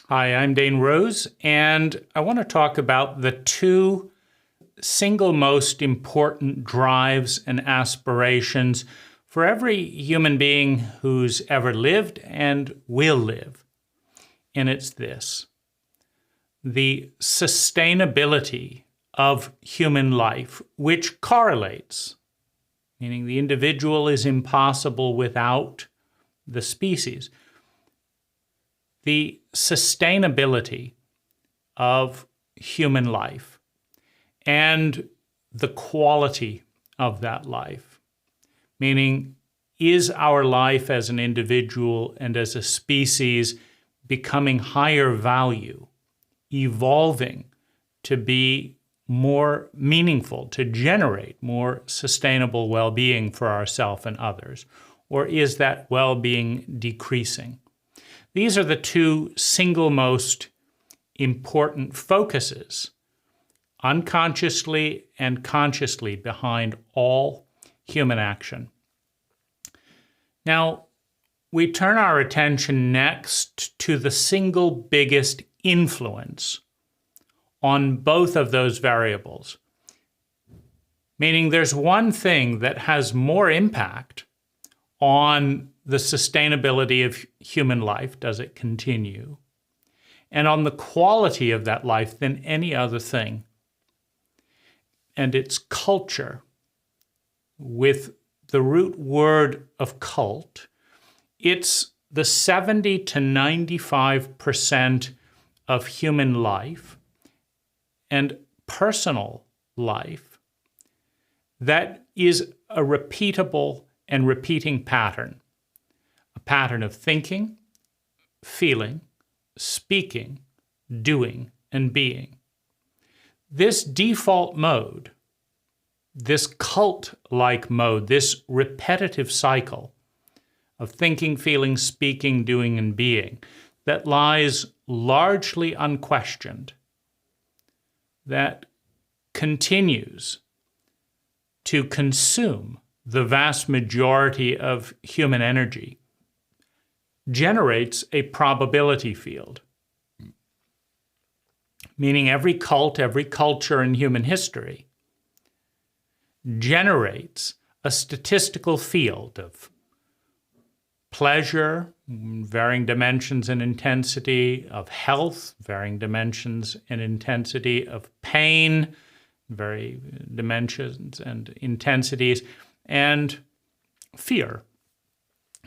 Hi, I'm Dane Rose, and I want to talk about the two single most important drives and aspirations for every human being who's ever lived and will live. And it's this: the sustainability of human life, which correlates, meaning the individual is impossible without the species. The sustainability of human life and the quality of that life, meaning, is our life as an individual and as a species becoming higher value, evolving to be more meaningful, to generate more sustainable well-being for ourselves and others? Or is that well-being decreasing? These are the two single most important focuses, unconsciously and consciously, behind all human action. Now, we turn our attention next to the single biggest influence on both of those variables, meaning there's one thing that has more impact on the sustainability of human life, does it continue, and on the quality of that life than any other thing. And it's culture. With the root word of cult, it's the 70 to 95% of human life and personal life that is a repeatable and repeating pattern. A pattern of thinking, feeling, speaking, doing, and being. This default mode, this cult-like mode, this repetitive cycle of thinking, feeling, speaking, doing, and being that lies largely unquestioned, that continues to consume the vast majority of human energy, generates a probability field. Meaning every cult, every culture in human history generates a statistical field of pleasure, varying dimensions and intensity, of health, varying dimensions and intensity, of pain, varying dimensions and intensities, and fear.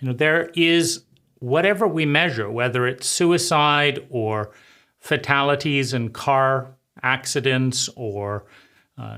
There is whatever we measure, whether it's suicide or fatalities in car accidents or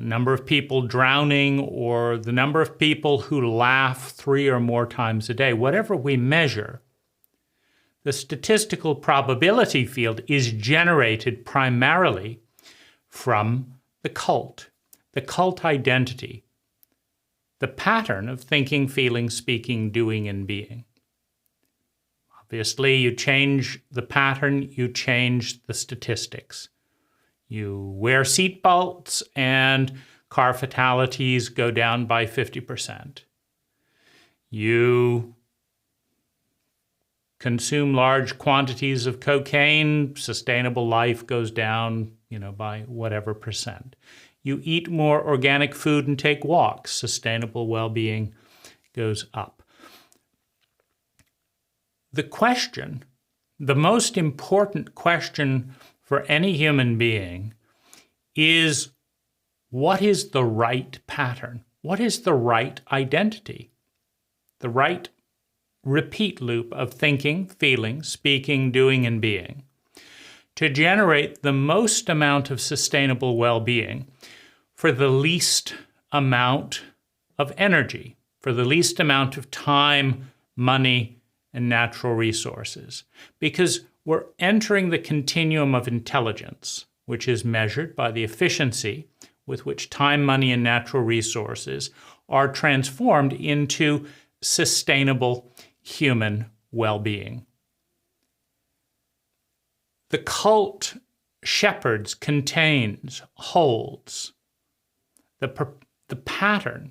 number of people drowning or the number of people who laugh 3 or more times a day, whatever we measure, the statistical probability field is generated primarily from the cult identity, the pattern of thinking, feeling, speaking, doing, and being. Obviously, you change the pattern, you change the statistics. You wear seatbelts and car fatalities go down by 50%. You consume large quantities of cocaine, sustainable life goes down, by whatever percent. You eat more organic food and take walks, sustainable well-being goes up. The question, the most important question for any human being is, what is the right pattern? What is the right identity? The right repeat loop of thinking, feeling, speaking, doing, and being to generate the most amount of sustainable well-being for the least amount of energy, for the least amount of time, money, and natural resources. Because we're entering the continuum of intelligence, which is measured by the efficiency with which time, money, and natural resources are transformed into sustainable human well-being. The cult shepherds, contains, holds the pattern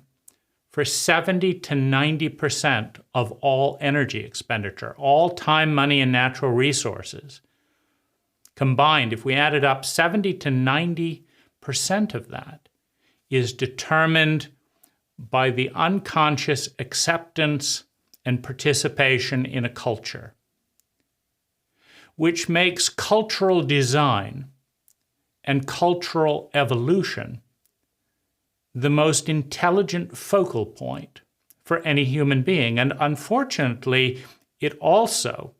for 70 to 90% of all energy expenditure, all time, money, and natural resources, combined, if we added up 70 to 90% of that, is determined by the unconscious acceptance and participation in a culture, which makes cultural design and cultural evolution the most intelligent focal point for any human being. And unfortunately, it also,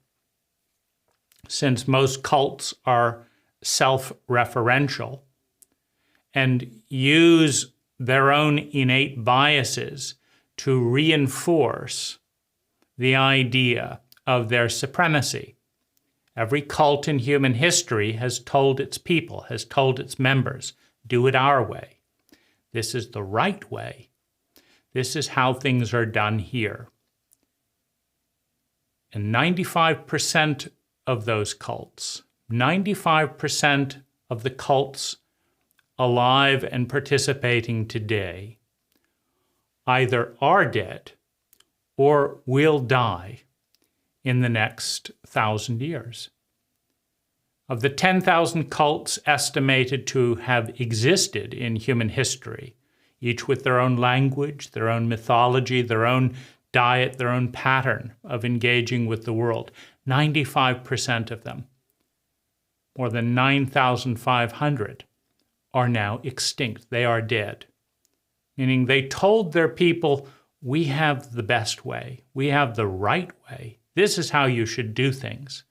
since most cults are self-referential and use their own innate biases to reinforce the idea of their supremacy. Every cult in human history has told its people, has told its members, do it our way. This is the right way. This is how things are done here. And 95% of those cults, 95% of the cults alive and participating today either are dead or will die in the next 1,000 years. Of the 10,000 cults estimated to have existed in human history, each with their own language, their own mythology, their own diet, their own pattern of engaging with the world, 95% of them, more than 9,500, are now extinct. They are dead. Meaning they told their people, we have the best way. We have the right way. This is how you should do things.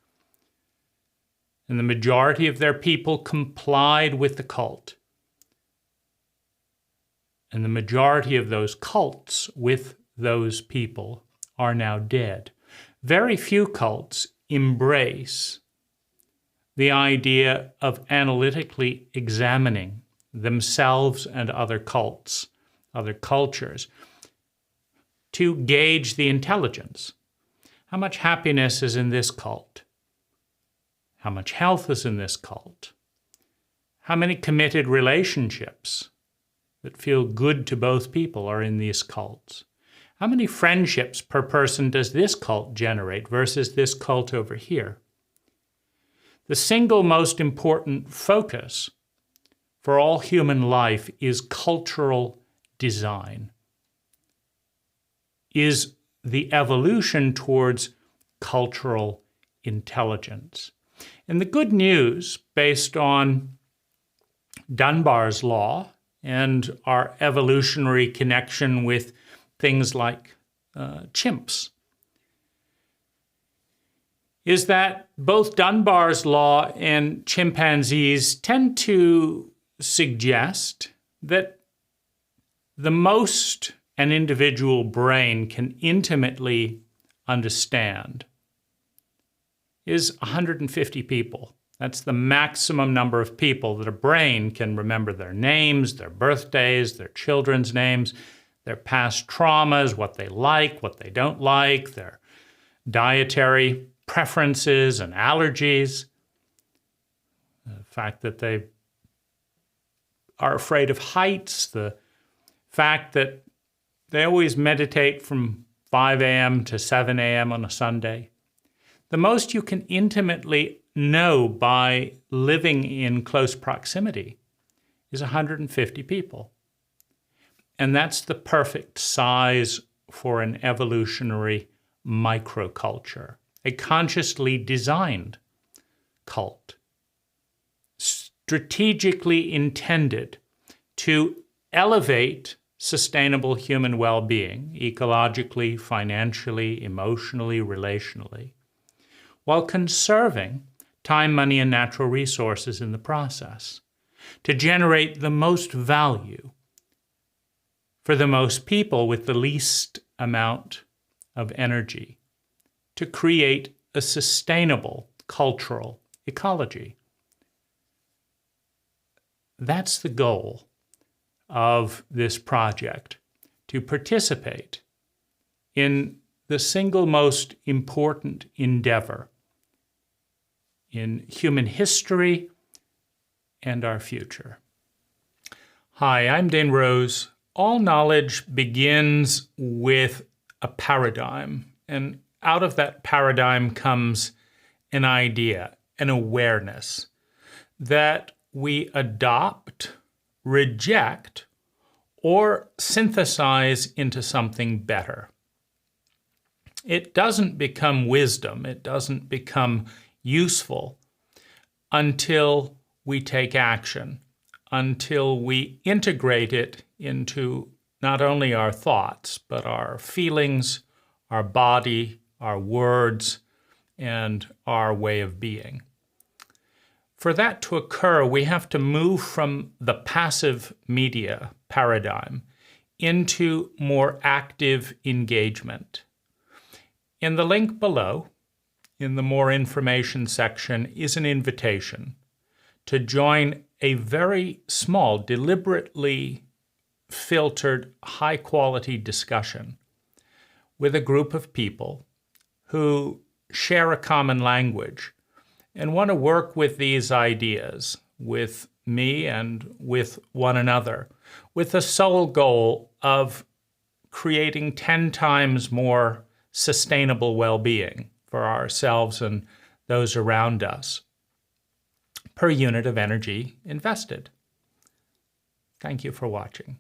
And the majority of their people complied with the cult. And the majority of those cults with those people are now dead. Very few cults embrace the idea of analytically examining themselves and other cults, other cultures, to gauge the intelligence. How much happiness is in this cult? How much health is in this cult? How many committed relationships that feel good to both people are in these cults? How many friendships per person does this cult generate versus this cult over here? The single most important focus for all human life is cultural design, is the evolution towards cultural intelligence. And the good news, based on Dunbar's law and our evolutionary connection with things like chimps, is that both Dunbar's law and chimpanzees tend to suggest that the most an individual brain can intimately understand is 150 people. That's the maximum number of people that a brain can remember their names, their birthdays, their children's names, their past traumas, what they like, what they don't like, their dietary preferences and allergies, the fact that they are afraid of heights, the fact that they always meditate from 5 a.m. to 7 a.m. on a Sunday. The most you can intimately know by living in close proximity is 150 people. And that's the perfect size for an evolutionary microculture, a consciously designed cult, strategically intended to elevate sustainable human well-being, ecologically, financially, emotionally, relationally, while conserving time, money, and natural resources in the process, to generate the most value for the most people with the least amount of energy, to create a sustainable cultural ecology. That's the goal of this project, to participate in the single most important endeavor in human history and our future. Hi, I'm Dane Rose. All knowledge begins with a paradigm, and out of that paradigm comes an idea, an awareness. that we adopt, reject, or synthesize into something better. It doesn't become wisdom, it doesn't become useful until we take action, until we integrate it into not only our thoughts, but our feelings, our body, our words, and our way of being. For that to occur, we have to move from the passive media paradigm into more active engagement. In the link below, in the More Information section, is an invitation to join a very small, deliberately filtered, high-quality discussion with a group of people who share a common language and want to work with these ideas, with me and with one another, with the sole goal of creating 10 times more sustainable well-being for ourselves and those around us per unit of energy invested. Thank you for watching.